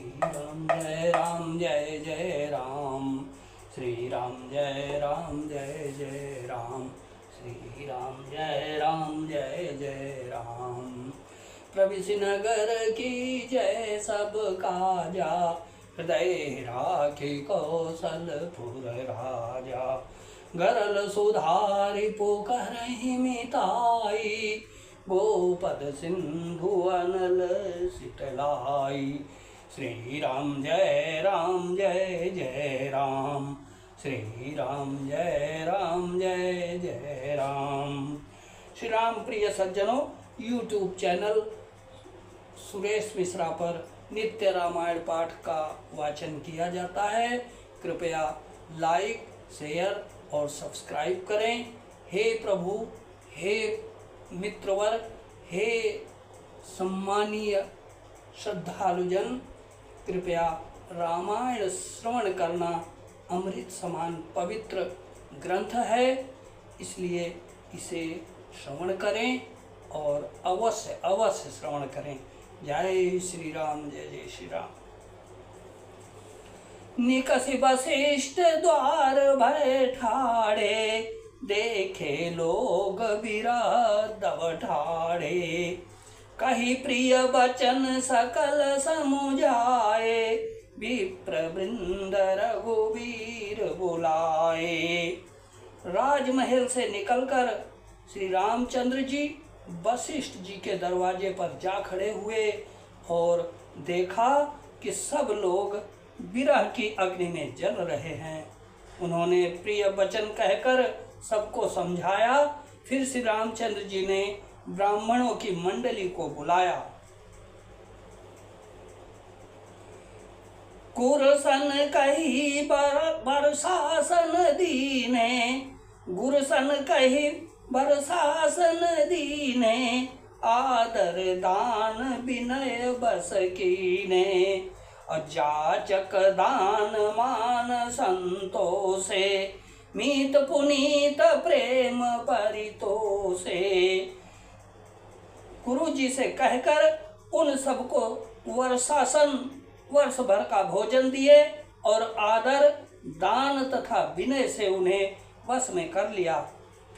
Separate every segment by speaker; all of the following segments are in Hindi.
Speaker 1: जय राम जय जय राम, श्री राम जय जय राम, श्री राम जय जय राम। प्रविश नगर की जय सब काजा, हृदय राखी कौशलपुर राजा। गरल सुधारि पुकारहि मिताई, गोपद सिंधु अनल सितलाई। श्री राम जय जय राम, श्री राम जय जय राम। श्री राम प्रिय सज्जनों, यूट्यूब चैनल सुरेश मिश्रा पर नित्य रामायण पाठ का वाचन किया जाता है। कृपया लाइक, शेयर और सब्सक्राइब करें। हे प्रभु, हे मित्रवर, हे सम्मानीय श्रद्धालुजन, कृपया रामायण श्रवण करना अमृत समान पवित्र ग्रंथ है, इसलिए इसे श्रवण करें और अवश्य श्रवण करें। जय श्री राम, जय जय श्री राम। निकष वशिष्ठ द्वार भय ठाड़े, देखे लोग बिरादव ठाड़े। कही प्रिय वचन सकल समुझाए, विप्र वृंद रघुवीर बुलाए। राजमहल से निकलकर श्री रामचंद्र जी वशिष्ठ जी के दरवाजे पर जा खड़े हुए और देखा कि सब लोग विरह की अग्नि में जल रहे हैं। उन्होंने प्रिय वचन कहकर सबको समझाया। फिर श्री रामचंद्र जी ने ब्राह्मणों की मंडली को बुलाया। गुरसन कही बरसासन दीने, गुरसन कही बरसासन दीने। आदर दान विनय बस कीने, जाचक दान मान संतोषे। मीत पुनीत प्रेम परितोषे। गुरु जी से कहकर उन सबको वर्ष भर का भोजन दिए और आदर दान तथा विनय से उन्हें वश में कर लिया।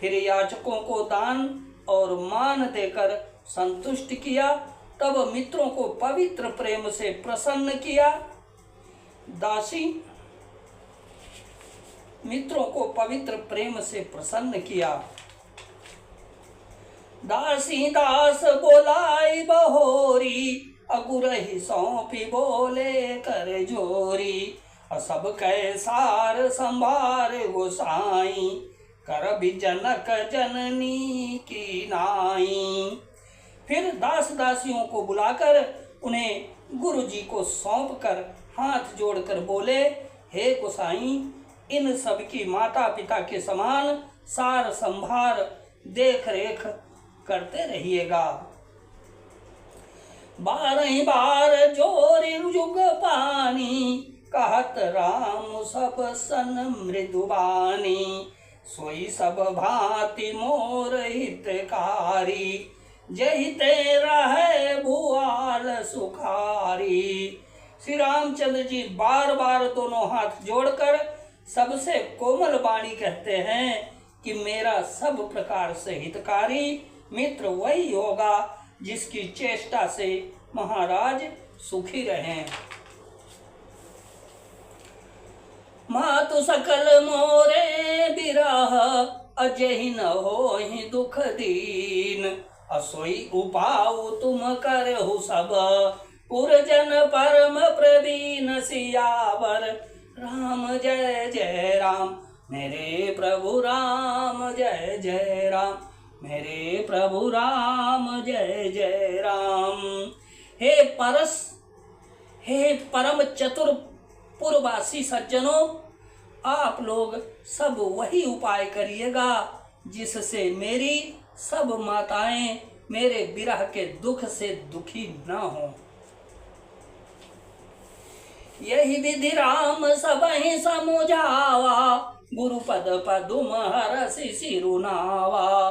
Speaker 1: फिर याचकों को दान और मान देकर संतुष्ट किया। तब मित्रों को पवित्र प्रेम से प्रसन्न किया। दासी मित्रों को पवित्र प्रेम से प्रसन्न किया। दासी दास बोलाई बहोरी, अगुरहि सौंपी बोले कर जोरी। सब कैसार संभार गोसाई, कर भी जनक जननी की नाई। फिर दास दासियों को बुलाकर उन्हें गुरु जी को सौंप कर हाथ जोड़कर बोले, हे गोसाई, इन सब की माता पिता के समान सार संभार देख रेख करते रहिएगा। 12 बार जोरी जुग पानी, कहत राम सब सन मृदुबानी। सोई सब भांति मोर हितकारी, जही तेरा है भुआल सुखारी। श्री रामचंद्र जी बार बार दोनों हाथ जोड़कर सबसे कोमल वाणी कहते हैं कि मेरा सब प्रकार से हितकारी मित्र वही होगा जिसकी चेष्टा से महाराज सुखी रहें। मातु सकल मोरे बिरह, अजहि न होहि दुख दीन। असोई उपाऊ तुम करहु सब, पुरजन परम प्रवीण सियावर। राम जय जय राम, मेरे प्रभु राम जय जय राम, मेरे प्रभु राम जय जय राम। हे परम चतुर पुरवासी सज्जनों, आप लोग सब वही उपाय करिएगा जिससे मेरी सब माताएं मेरे विरह के दुख से दुखी न हो। यही विधि राम सबहि समुझावा, गुरुपद पदुम हरसि सिरुनावा।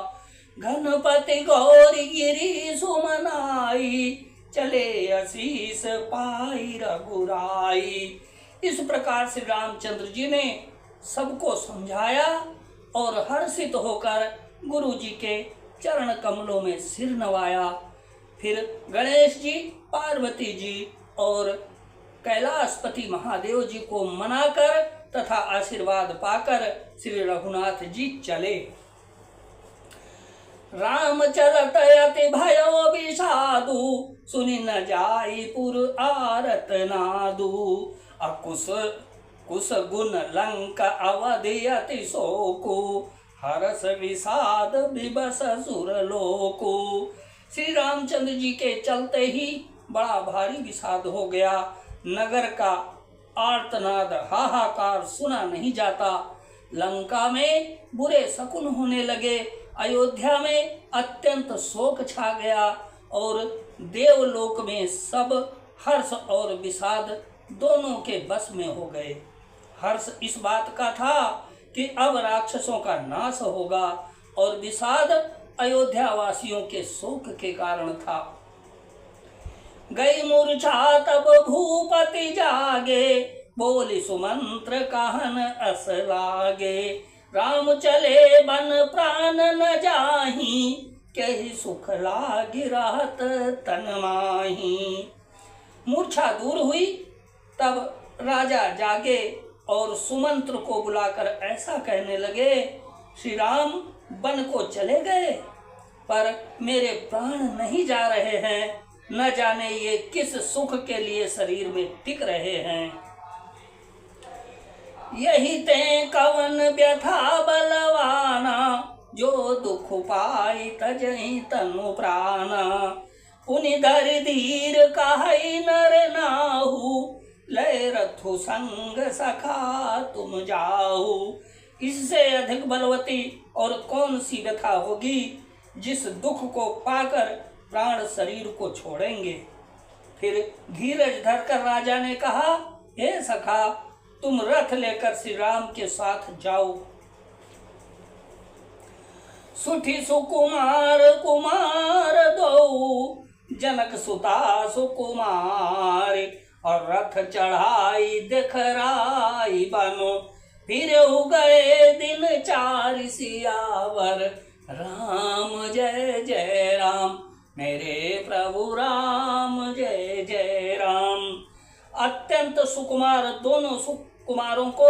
Speaker 1: घनपति गौरी गिरी सुमनाई, चले आशीष पाई रघुराई। इस प्रकार श्री रामचंद्र जी ने सबको समझाया और हर्षित होकर गुरु जी के चरण कमलों में सिर नवाया। फिर गणेश जी, पार्वती जी और कैलाशपति महादेव जी को मनाकर तथा आशीर्वाद पाकर श्री रघुनाथ जी चले। राम चलत अति भयो विषादु, सुनि न जाई पुर आरत नादु। अकुश कुश गुण लंक अवधि अति शोकु, हरस विषाद विबस सुर लोकु। श्री रामचंद्र जी के चलते ही बड़ा भारी विषाद हो गया। नगर का आर्तनाद हाहाकार सुना नहीं जाता। लंका में बुरे शकुन होने लगे। अयोध्या में अत्यंत शोक छा गया और देवलोक में सब हर्ष और विषाद दोनों के बस में हो गए। हर्ष इस बात का था कि अब राक्षसों का नाश होगा और विषाद अयोध्या वासियों के शोक के कारण था। गई मूर्छा तब भूपति जागे, बोली सुमंत्र कहन अस लागे। राम चले बन प्राण न जाही, कही सुख लागी रहत तन माही। मूर्छा दूर हुई तब राजा जागे और सुमंत्र को बुलाकर ऐसा कहने लगे, श्री राम वन को चले गए पर मेरे प्राण नहीं जा रहे हैं। न जाने ये किस सुख के लिए शरीर में टिक रहे हैं। यही ते कवन व्यथा बलवाना, जो दुख पाई तजहि तनु प्राणा। पुनि धरि धीर कहई नर नाहु, लय रथु संग सखा तुम जाहु। इससे अधिक बलवती और कौन सी व्यथा होगी जिस दुख को पाकर प्राण शरीर को छोड़ेंगे। फिर धीरज धरकर राजा ने कहा, हे सखा, तुम रथ लेकर श्री राम के साथ जाओ। सुठी सुकुमार कुमार दो, जनक सुता सुकुमार। और रथ चढ़ाई दिखराई बनो, फिर हो गए दिन 4 सियावर। राम जय जय राम, मेरे प्रभु राम जय जय राम। अत्यंत सुकुमार दोनों सुकुमारों को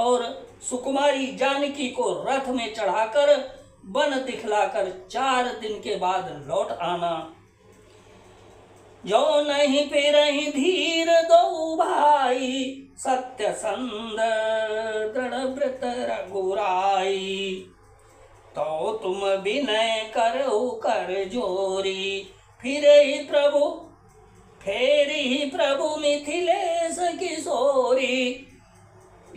Speaker 1: और सुकुमारी जानकी को रथ में चढ़ाकर वन दिखलाकर 4 दिन के बाद लौट आना। जो नहीं फिरहि धीर दो भाई, सत्य संद दृढ़ व्रत रघुराई। तो तुम विनय करो कर जोरी, फिर ही प्रभु मिथिलेश किशोरी।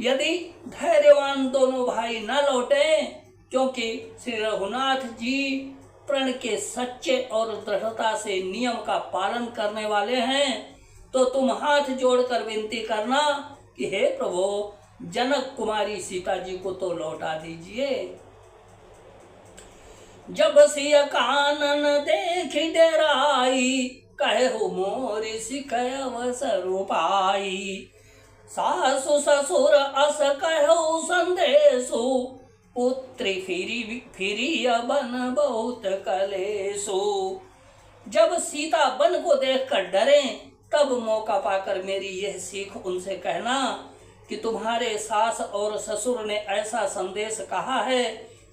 Speaker 1: यदि धैर्यवान दोनों भाई न लौटे, क्योंकि श्री रघुनाथ जी प्रण के सच्चे और दृढ़ता से नियम का पालन करने वाले हैं, तो तुम हाथ जोड़कर विनती करना कि हे प्रभु, जनक कुमारी सीता जी को तो लौटा दीजिए। जब सिय कानन देखि डेराई, कहु मोरि सिख अवसर पाई। सासु ससुर अस कहु संदेशु, पुत्री फिरी बन बहुत कलेसु। जब सीता बन को देखकर डरे, तब मौका पाकर मेरी यह सीख उनसे कहना कि तुम्हारे सास और ससुर ने ऐसा संदेश कहा है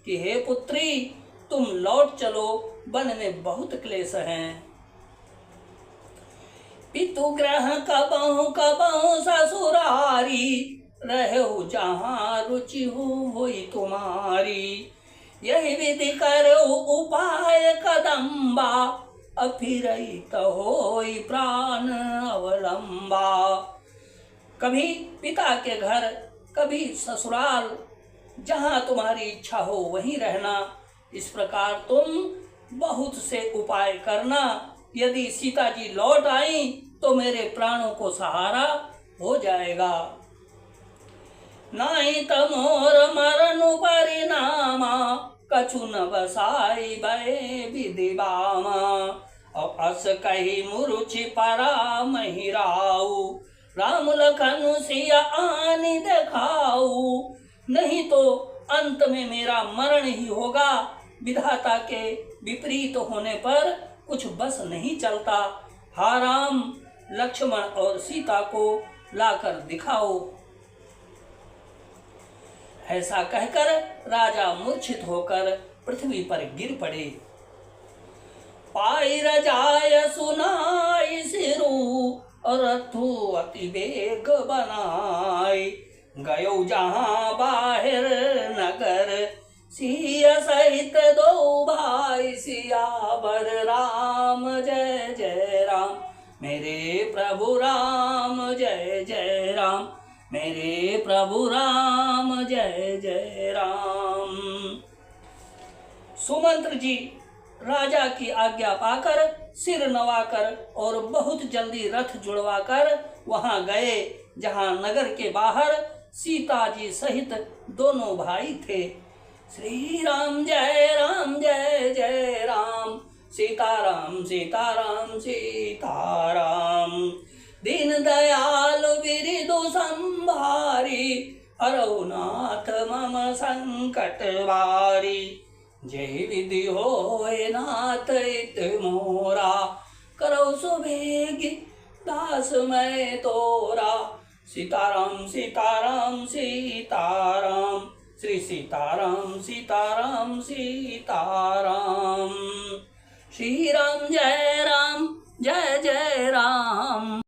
Speaker 1: कि हे पुत्री, तुम लौट चलो, वन में बहुत क्लेश हैं। पितु ग्रह कबहु ससुरारी, रहु जहाँ रुचि हुई तुम्हारी। यही विधि करो उपाय कदम्बा, अफिरई तो होई प्राण अवलंबा। कभी पिता के घर, कभी ससुराल, जहाँ तुम्हारी इच्छा हो वहीं रहना। इस प्रकार तुम बहुत से उपाय करना। यदि सीता जी लौट आई तो मेरे प्राणों को सहारा हो जाएगा। नहीं तमोर मरनु परिणामा, कछु न बसाई भय विधि बामा। और अस कही मूर्छि परा महिराऊ, राम लखन सिया आनि दिखाऊ, नहीं तो अंत में मेरा मरण ही होगा। विधाता के विपरीत होने पर कुछ बस नहीं चलता। हा राम, लक्ष्मण और सीता को लाकर दिखाओ। ऐसा कहकर राजा मूर्छित होकर पृथ्वी पर गिर पड़े। पाई रजाय सुनाई सिरु, और रथु अति बेग बनाई, गयो जहां बाहिर नगर, सिया सहित दो भाई सियावर राम जय जय राम, मेरे प्रभु राम जय जय राम, मेरे प्रभु राम जय जय राम। सुमंत्र जी राजा की आज्ञा पाकर सिर नवाकर और बहुत जल्दी रथ जुड़वाकर वहां गए जहां नगर के बाहर सीता जी सहित दोनों भाई थे। श्री राम जय जय राम, सीताराम सीताराम सीताराम, दीन दयाल बिरदु संभारी, अरहुनाथ मम संकट वारी, जय विधि होय नाथ इत मोरा, करो सुबेगी दास मैं तोरा। सीताराम सीताराम सीताराम, श्री सीताराम सीताराम सीताराम, श्री राम जय जय राम।